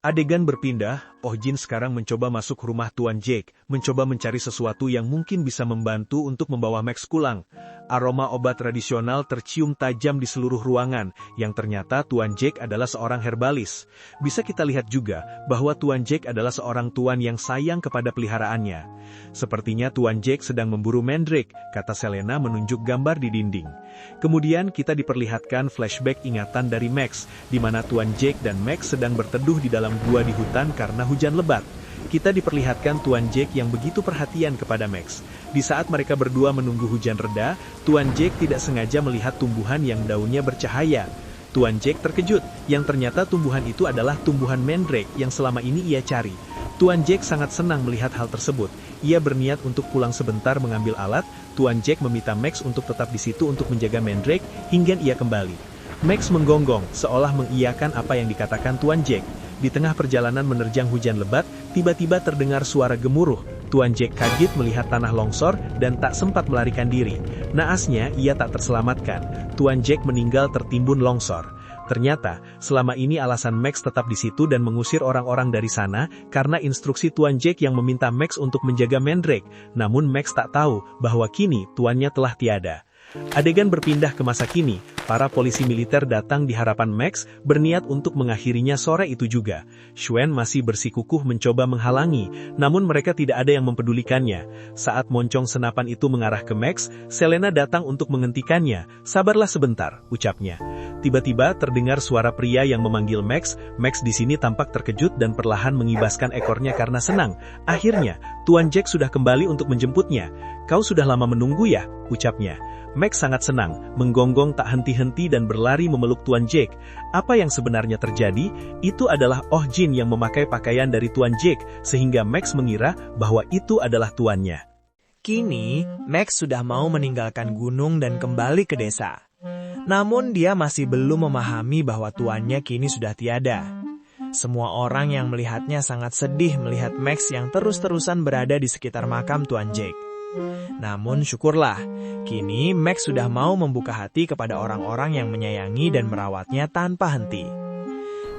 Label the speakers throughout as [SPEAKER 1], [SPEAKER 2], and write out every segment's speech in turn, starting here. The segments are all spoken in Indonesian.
[SPEAKER 1] Adegan berpindah, Oh Jin sekarang mencoba masuk rumah Tuan Jake, mencoba mencari sesuatu yang mungkin bisa membantu untuk membawa Max pulang. Aroma obat tradisional tercium tajam di seluruh ruangan, yang ternyata Tuan Jake adalah seorang herbalis. Bisa kita lihat juga bahwa Tuan Jake adalah seorang tuan yang sayang kepada peliharaannya. Sepertinya Tuan Jake sedang memburu Mandrake, kata Selena menunjuk gambar di dinding. Kemudian kita diperlihatkan flashback ingatan dari Max, di mana Tuan Jake dan Max sedang berteduh di dalam gua di hutan karena hujan lebat. Kita diperlihatkan Tuan Jake yang begitu perhatian kepada Max. Di saat mereka berdua menunggu hujan reda, Tuan Jake tidak sengaja melihat tumbuhan yang daunnya bercahaya. Tuan Jake terkejut, yang ternyata tumbuhan itu adalah tumbuhan Mandrake yang selama ini ia cari. Tuan Jake sangat senang melihat hal tersebut. Ia berniat untuk pulang sebentar mengambil alat. Tuan Jake meminta Max untuk tetap di situ untuk menjaga Mandrake hingga ia kembali. Max menggonggong, seolah mengiyakan apa yang dikatakan Tuan Jake. Di tengah perjalanan menerjang hujan lebat, tiba-tiba terdengar suara gemuruh. Tuan Jake kaget melihat tanah longsor dan tak sempat melarikan diri. Naasnya, ia tak terselamatkan. Tuan Jake meninggal tertimbun longsor. Ternyata, selama ini alasan Max tetap di situ dan mengusir orang-orang dari sana karena instruksi Tuan Jake yang meminta Max untuk menjaga Mandrake. Namun Max tak tahu bahwa kini tuannya telah tiada. Adegan berpindah ke masa kini, para polisi militer datang di harapan Max, berniat untuk mengakhirinya sore itu juga. Xuan masih bersikukuh mencoba menghalangi, namun mereka tidak ada yang mempedulikannya. Saat moncong senapan itu mengarah ke Max, Selena datang untuk menghentikannya. Sabarlah sebentar, ucapnya. Tiba-tiba terdengar suara pria yang memanggil Max. Max di sini tampak terkejut dan perlahan mengibaskan ekornya karena senang. Akhirnya, Tuan Jake sudah kembali untuk menjemputnya. Kau sudah lama menunggu ya, ucapnya. Max sangat senang, menggonggong tak henti-henti dan berlari memeluk Tuan Jake. Apa yang sebenarnya terjadi? Itu adalah Oh Jin yang memakai pakaian dari Tuan Jake, sehingga Max mengira bahwa itu adalah tuannya.
[SPEAKER 2] Kini, Max sudah mau meninggalkan gunung dan kembali ke desa. Namun dia masih belum memahami bahwa tuannya kini sudah tiada. Semua orang yang melihatnya sangat sedih melihat Max yang terus-terusan berada di sekitar makam Tuan Jake. Namun syukurlah, kini Max sudah mau membuka hati kepada orang-orang yang menyayangi dan merawatnya tanpa henti.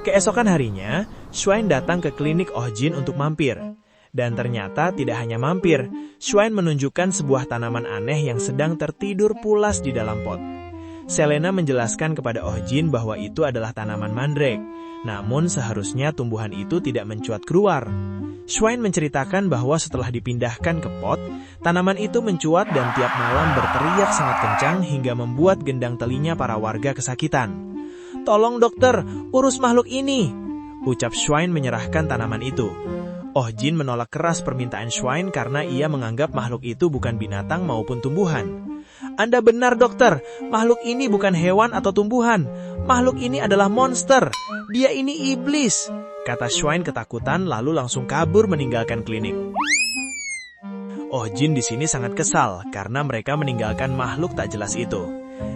[SPEAKER 2] Keesokan harinya, Xuan datang ke klinik Oh Jin untuk mampir. Dan ternyata tidak hanya mampir, Xuan menunjukkan sebuah tanaman aneh yang sedang tertidur pulas di dalam pot. Selena menjelaskan kepada Oh Jin bahwa itu adalah tanaman mandrake, namun seharusnya tumbuhan itu tidak mencuat keluar. Xuan menceritakan bahwa setelah dipindahkan ke pot, tanaman itu mencuat dan tiap malam berteriak sangat kencang hingga membuat gendang telinga para warga kesakitan. "Tolong dokter, urus makhluk ini," ucap Xuan menyerahkan tanaman itu. Oh Jin menolak keras permintaan Xuan karena ia menganggap makhluk itu bukan binatang maupun tumbuhan. "Anda benar dokter, makhluk ini bukan hewan atau tumbuhan. Makhluk ini adalah monster. Dia ini iblis," kata Xuan ketakutan lalu langsung kabur meninggalkan klinik. Oh Jin di sini sangat kesal karena mereka meninggalkan makhluk tak jelas itu.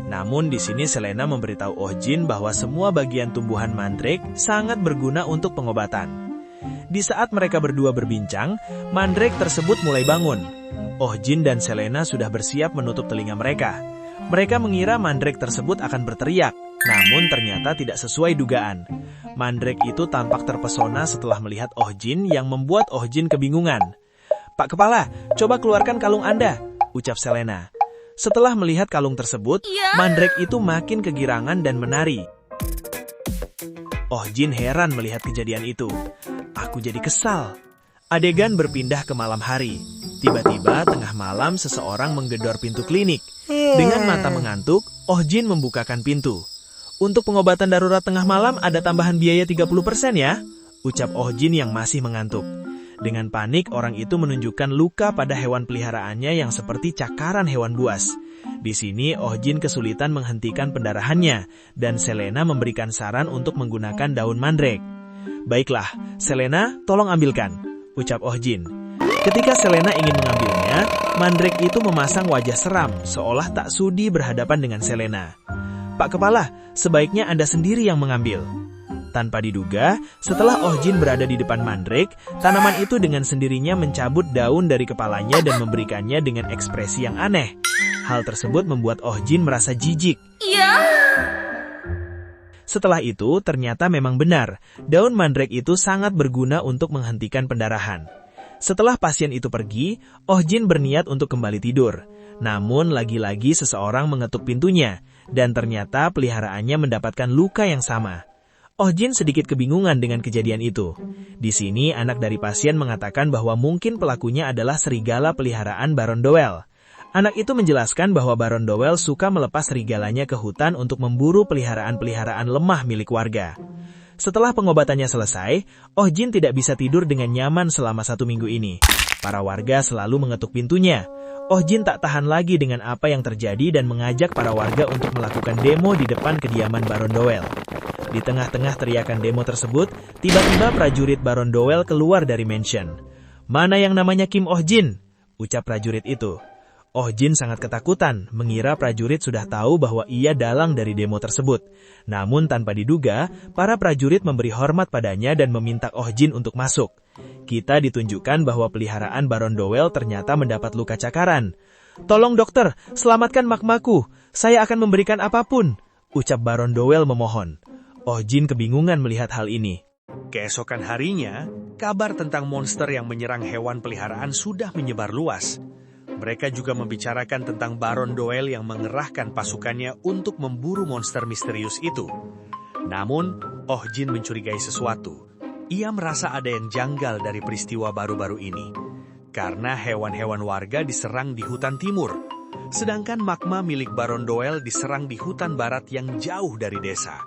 [SPEAKER 2] Namun di sini Selena memberitahu Oh Jin bahwa semua bagian tumbuhan mandrake sangat berguna untuk pengobatan. Di saat mereka berdua berbincang, mandrake tersebut mulai bangun. Oh Jin dan Selena sudah bersiap menutup telinga mereka. Mereka mengira mandrake tersebut akan berteriak, namun ternyata tidak sesuai dugaan. Mandrake itu tampak terpesona setelah melihat Oh Jin yang membuat Oh Jin kebingungan. "Pak Kepala, coba keluarkan kalung Anda," ucap Selena. Setelah melihat kalung tersebut, mandrake itu makin kegirangan dan menari. Oh Jin heran melihat kejadian itu. "Aku jadi kesal." Adegan berpindah ke malam hari. Tiba-tiba tengah malam seseorang menggedor pintu klinik. Dengan mata mengantuk, Oh Jin membukakan pintu. "Untuk pengobatan darurat tengah malam ada tambahan biaya 30% ya," ucap Oh Jin yang masih mengantuk. Dengan panik, orang itu menunjukkan luka pada hewan peliharaannya yang seperti cakaran hewan buas. Di sini, Oh Jin kesulitan menghentikan pendarahannya, dan Selena memberikan saran untuk menggunakan daun mandrake. "Baiklah, Selena, tolong ambilkan," ucap Oh Jin. Ketika Selena ingin mengambilnya, mandrake itu memasang wajah seram, seolah tak sudi berhadapan dengan Selena. "Pak Kepala, sebaiknya Anda sendiri yang mengambil." Tanpa diduga, setelah Oh Jin berada di depan mandrake, tanaman itu dengan sendirinya mencabut daun dari kepalanya dan memberikannya dengan ekspresi yang aneh. Hal tersebut membuat Oh Jin merasa jijik. Setelah itu, ternyata memang benar, daun mandrake itu sangat berguna untuk menghentikan pendarahan. Setelah pasien itu pergi, Oh Jin berniat untuk kembali tidur. Namun, lagi-lagi seseorang mengetuk pintunya, dan ternyata peliharaannya mendapatkan luka yang sama. Oh Jin sedikit kebingungan dengan kejadian itu. Di sini, anak dari pasien mengatakan bahwa mungkin pelakunya adalah serigala peliharaan Baron Doel. Anak itu menjelaskan bahwa Baron Doel suka melepas serigalanya ke hutan untuk memburu peliharaan-peliharaan lemah milik warga. Setelah pengobatannya selesai, Oh Jin tidak bisa tidur dengan nyaman selama 1 minggu ini. Para warga selalu mengetuk pintunya. Oh Jin tak tahan lagi dengan apa yang terjadi dan mengajak para warga untuk melakukan demo di depan kediaman Baron Doel. Di tengah-tengah teriakan demo tersebut, tiba-tiba prajurit Baron Doel keluar dari mansion. "Mana yang namanya Kim Oh Jin?" ucap prajurit itu. Oh Jin sangat ketakutan, mengira prajurit sudah tahu bahwa ia dalang dari demo tersebut. Namun tanpa diduga, para prajurit memberi hormat padanya dan meminta Oh Jin untuk masuk. Kita ditunjukkan bahwa peliharaan Baron Doel ternyata mendapat luka cakaran. "Tolong dokter, selamatkan Makmaku. Saya akan memberikan apapun," ucap Baron Doel memohon. Oh Jin kebingungan melihat hal ini.
[SPEAKER 1] Keesokan harinya, kabar tentang monster yang menyerang hewan peliharaan sudah menyebar luas. Mereka juga membicarakan tentang Baron Doel yang mengerahkan pasukannya untuk memburu monster misterius itu. Namun, Oh Jin mencurigai sesuatu. Ia merasa ada yang janggal dari peristiwa baru-baru ini. Karena hewan-hewan warga diserang di hutan timur, sedangkan magma milik Baron Doel diserang di hutan barat yang jauh dari desa.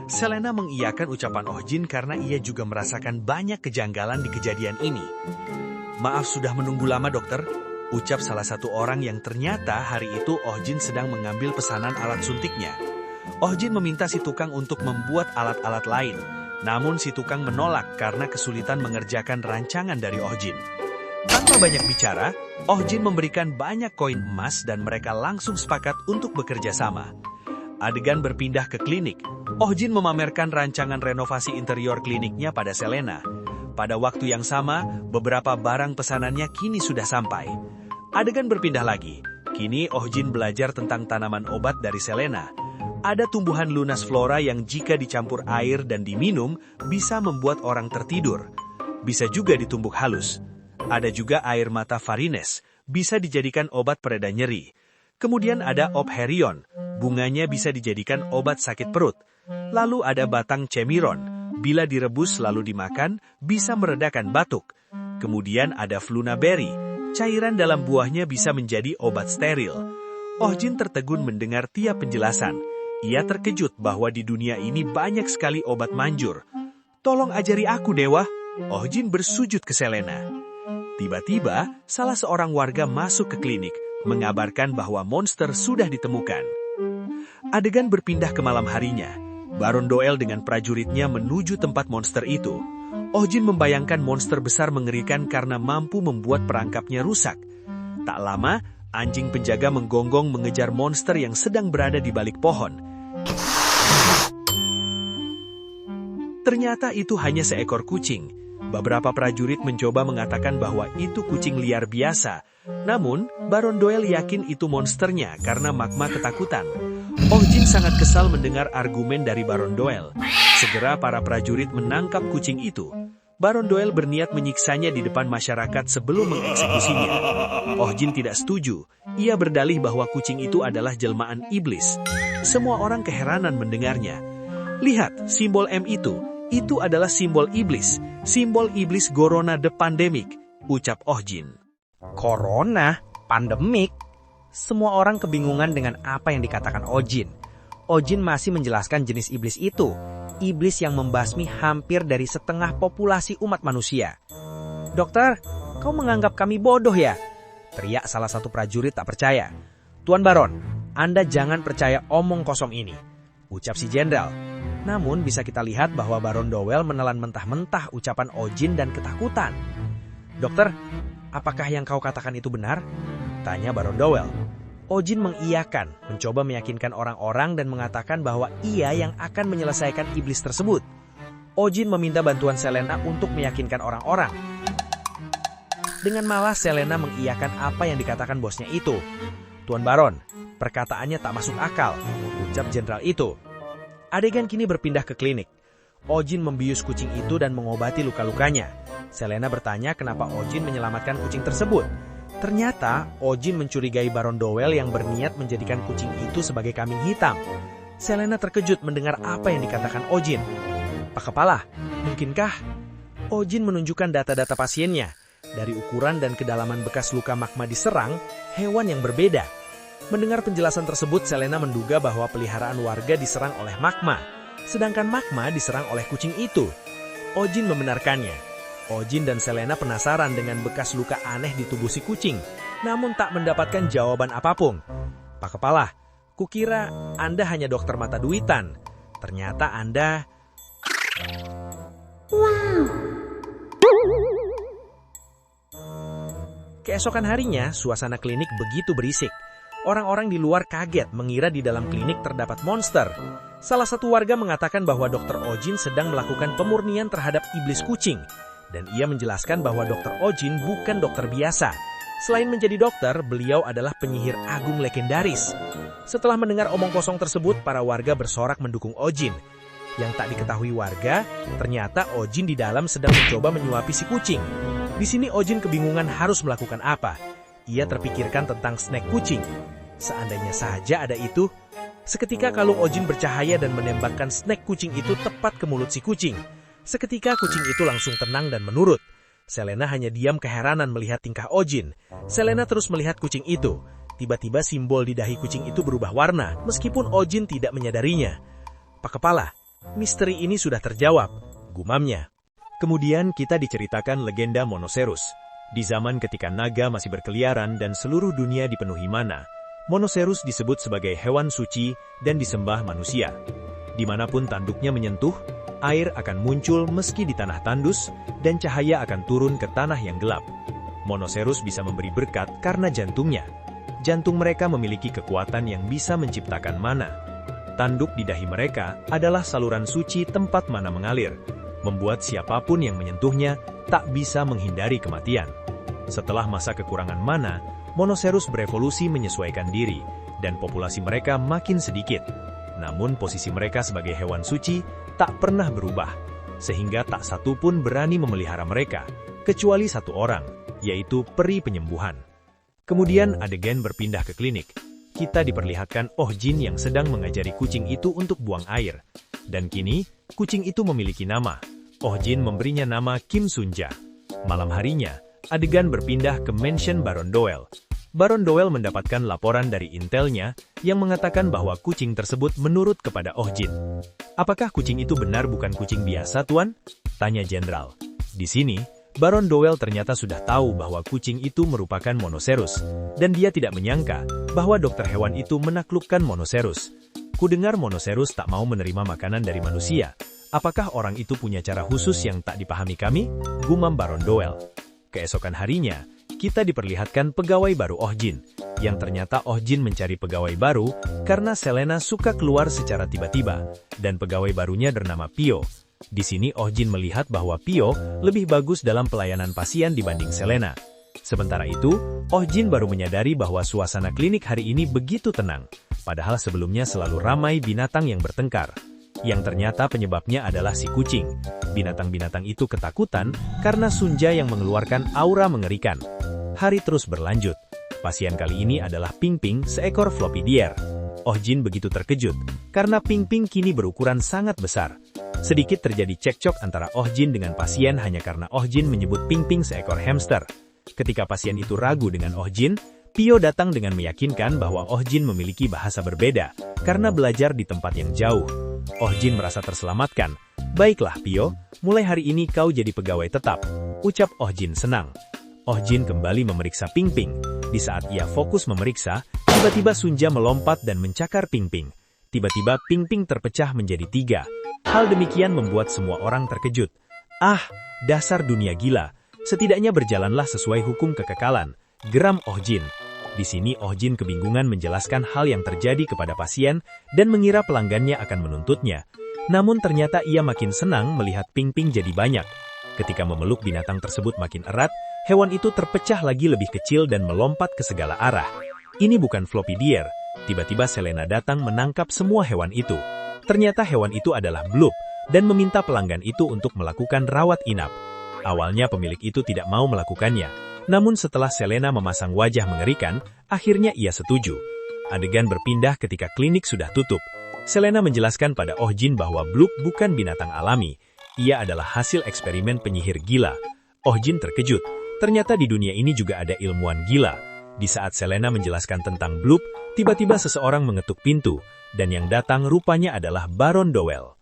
[SPEAKER 1] Selena mengiyakan ucapan Oh Jin karena ia juga merasakan banyak kejanggalan di kejadian ini. "Maaf sudah menunggu lama dokter," ucap salah satu orang yang ternyata hari itu Oh Jin sedang mengambil pesanan alat suntiknya. Oh Jin meminta si tukang untuk membuat alat-alat lain, namun si tukang menolak karena kesulitan mengerjakan rancangan dari Oh Jin. Tanpa banyak bicara, Oh Jin memberikan banyak koin emas dan mereka langsung sepakat untuk bekerja sama. Adegan berpindah ke klinik. Oh Jin memamerkan rancangan renovasi interior kliniknya pada Selena. Pada waktu yang sama, beberapa barang pesanannya kini sudah sampai. Adegan berpindah lagi. Kini Oh Jin belajar tentang tanaman obat dari Selena. Ada tumbuhan lunas flora yang jika dicampur air dan diminum, bisa membuat orang tertidur. Bisa juga ditumbuk halus. Ada juga air mata Farines, bisa dijadikan obat pereda nyeri. Kemudian ada Opherion, bunganya bisa dijadikan obat sakit perut. Lalu ada batang Cemiron, bila direbus lalu dimakan, bisa meredakan batuk. Kemudian ada Fluna Berry, cairan dalam buahnya bisa menjadi obat steril. Oh Jin tertegun mendengar tiap penjelasan. Ia terkejut bahwa di dunia ini banyak sekali obat manjur. "Tolong ajari aku, Dewa." Oh Jin bersujud ke Selena. Tiba-tiba, salah seorang warga masuk ke klinik, mengabarkan bahwa monster sudah ditemukan. Adegan berpindah ke malam harinya. Baron Doel dengan prajuritnya menuju tempat monster itu. Oh Jin membayangkan monster besar mengerikan karena mampu membuat perangkapnya rusak. Tak lama, anjing penjaga menggonggong mengejar monster yang sedang berada di balik pohon. Ternyata itu hanya seekor kucing. Beberapa prajurit mencoba mengatakan bahwa itu kucing liar biasa. Namun, Baron Doel yakin itu monsternya karena magma ketakutan. Oh Jin sangat kesal mendengar argumen dari Baron Doel. Segera para prajurit menangkap kucing itu. Baron Doel berniat menyiksanya di depan masyarakat sebelum mengeksekusinya. Oh Jin tidak setuju. Ia berdalih bahwa kucing itu adalah jelmaan iblis. Semua orang keheranan mendengarnya. "Lihat, simbol M itu adalah simbol iblis Corona the Pandemic," ucap Oh Jin.
[SPEAKER 3] Corona? Pandemik? Semua orang kebingungan dengan apa yang dikatakan Oh Jin. Oh Jin masih menjelaskan jenis iblis itu. Iblis yang membasmi hampir dari setengah populasi umat manusia. "Dokter, kau menganggap kami bodoh ya?" teriak salah satu prajurit tak percaya. "Tuan Baron, Anda jangan percaya omong kosong ini," ucap si jenderal. Namun bisa kita lihat bahwa Baron Doel menelan mentah-mentah ucapan Oh Jin dan ketakutan. "Dokter, apakah yang kau katakan itu benar?" tanya Baron Doel. Oh Jin mengiyakan, mencoba meyakinkan orang-orang dan mengatakan bahwa ia yang akan menyelesaikan iblis tersebut. Oh Jin meminta bantuan Selena untuk meyakinkan orang-orang. Dengan malas Selena mengiyakan apa yang dikatakan bosnya itu. "Tuan Baron, perkataannya tak masuk akal," ucap jenderal itu. Adegan kini berpindah ke klinik. Ojin membius kucing itu dan mengobati luka-lukanya. Selena bertanya kenapa Ojin menyelamatkan kucing tersebut. Ternyata Ojin mencurigai Baron Dowell yang berniat menjadikan kucing itu sebagai kambing hitam. Selena terkejut mendengar apa yang dikatakan Ojin. Pak Kepala, mungkinkah? Ojin menunjukkan data-data pasiennya. Dari ukuran dan kedalaman bekas luka magma diserang, hewan yang berbeda. Mendengar penjelasan tersebut, Selena menduga bahwa peliharaan warga diserang oleh magma, sedangkan magma diserang oleh kucing itu. Ojin membenarkannya. Ojin dan Selena penasaran dengan bekas luka aneh di tubuh si kucing, namun tak mendapatkan jawaban apapun. Pak Kepala, kukira Anda hanya dokter mata duitan. Ternyata Anda... Keesokan harinya, suasana klinik begitu berisik. Orang-orang di luar kaget mengira di dalam klinik terdapat monster. Salah satu warga mengatakan bahwa Dr. Ojin sedang melakukan pemurnian terhadap iblis kucing. Dan ia menjelaskan bahwa Dr. Ojin bukan dokter biasa. Selain menjadi dokter, beliau adalah penyihir agung legendaris. Setelah mendengar omong kosong tersebut, para warga bersorak mendukung Ojin. Yang tak diketahui warga, ternyata Ojin di dalam sedang mencoba menyuapi si kucing. Di sini Ojin kebingungan harus melakukan apa. Ia terpikirkan tentang snack kucing. Seandainya saja ada itu, seketika kalung Ojin bercahaya dan menembakkan snack kucing itu tepat ke mulut si kucing. Seketika kucing itu langsung tenang dan menurut. Selena hanya diam keheranan melihat tingkah Ojin. Selena terus melihat kucing itu. Tiba-tiba simbol di dahi kucing itu berubah warna, meskipun Ojin tidak menyadarinya. Pak Kepala, misteri ini sudah terjawab, gumamnya.
[SPEAKER 1] Kemudian kita diceritakan legenda Monoceros. Di zaman ketika naga masih berkeliaran dan seluruh dunia dipenuhi mana, Monoceros disebut sebagai hewan suci dan disembah manusia. Dimanapun tanduknya menyentuh, air akan muncul meski di tanah tandus, dan cahaya akan turun ke tanah yang gelap. Monoceros bisa memberi berkat karena jantungnya. Jantung mereka memiliki kekuatan yang bisa menciptakan mana. Tanduk di dahi mereka adalah saluran suci tempat mana mengalir, membuat siapapun yang menyentuhnya tak bisa menghindari kematian. Setelah masa kekurangan mana, Monoceros berevolusi menyesuaikan diri, dan populasi mereka makin sedikit. Namun posisi mereka sebagai hewan suci tak pernah berubah, sehingga tak satu pun berani memelihara mereka, kecuali satu orang, yaitu peri penyembuhan. Kemudian adegan berpindah ke klinik. Kita diperlihatkan Ojin yang sedang mengajari kucing itu untuk buang air. Dan kini, kucing itu memiliki nama. Ojin memberinya nama Kim Sunja. Malam harinya, adegan berpindah ke mansion Baron Dowell. Baron Dowell mendapatkan laporan dari intelnya yang mengatakan bahwa kucing tersebut menurut kepada Ojin. Apakah kucing itu benar bukan kucing biasa, Tuan? Tanya jenderal. Di sini, Baron Dowell ternyata sudah tahu bahwa kucing itu merupakan Monoceros, dan dia tidak menyangka bahwa dokter hewan itu menaklukkan Monoceros. Kudengar Monoceros tak mau menerima makanan dari manusia. Apakah orang itu punya cara khusus yang tak dipahami kami? Gumam Baron Dowell. Keesokan harinya, kita diperlihatkan pegawai baru Ojin, yang ternyata Ojin mencari pegawai baru karena Selena suka keluar secara tiba-tiba, dan pegawai barunya bernama Pio. Di sini Ojin melihat bahwa Pio lebih bagus dalam pelayanan pasien dibanding Selena. Sementara itu, Ojin baru menyadari bahwa suasana klinik hari ini begitu tenang, padahal sebelumnya selalu ramai binatang yang bertengkar. Yang ternyata penyebabnya adalah si kucing. Binatang-binatang itu ketakutan karena Sunja yang mengeluarkan aura mengerikan. Hari terus berlanjut. Pasien kali ini adalah Ping Ping, seekor floppy deer. Ojin begitu terkejut karena Ping Ping kini berukuran sangat besar. Sedikit terjadi cekcok antara Ojin dengan pasien hanya karena Ojin menyebut Ping Ping seekor hamster. Ketika pasien itu ragu dengan Ojin, Pio datang dengan meyakinkan bahwa Ojin memiliki bahasa berbeda karena belajar di tempat yang jauh. Ojin merasa terselamatkan. Baiklah Pio, mulai hari ini kau jadi pegawai tetap, ucap Ojin senang. Ojin kembali memeriksa Ping Ping. Di saat ia fokus memeriksa, tiba-tiba Sunja melompat dan mencakar Ping Ping. Tiba-tiba Ping Ping terpecah menjadi 3. Hal demikian membuat semua orang terkejut. Ah, dasar dunia gila. Setidaknya berjalanlah sesuai hukum kekekalan, geram Ojin. Di sini Ojin kebingungan menjelaskan hal yang terjadi kepada pasien dan mengira pelanggannya akan menuntutnya. Namun ternyata ia makin senang melihat Ping Ping jadi banyak. Ketika memeluk binatang tersebut makin erat, hewan itu terpecah lagi lebih kecil dan melompat ke segala arah. Ini bukan floppy deer. Tiba-tiba Selena datang menangkap semua hewan itu.
[SPEAKER 4] Ternyata hewan itu adalah Bloop, dan meminta pelanggan itu untuk melakukan rawat inap. Awalnya pemilik itu tidak mau melakukannya, namun setelah Selena memasang wajah mengerikan, akhirnya ia setuju. Adegan berpindah ketika klinik sudah tutup. Selena menjelaskan pada Oh Jin bahwa Bloop bukan binatang alami. Ia adalah hasil eksperimen penyihir gila. Oh Jin terkejut. Ternyata di dunia ini juga ada ilmuwan gila. Di saat Selena menjelaskan tentang Bloop, tiba-tiba seseorang mengetuk pintu, dan yang datang rupanya adalah Baron Dowell.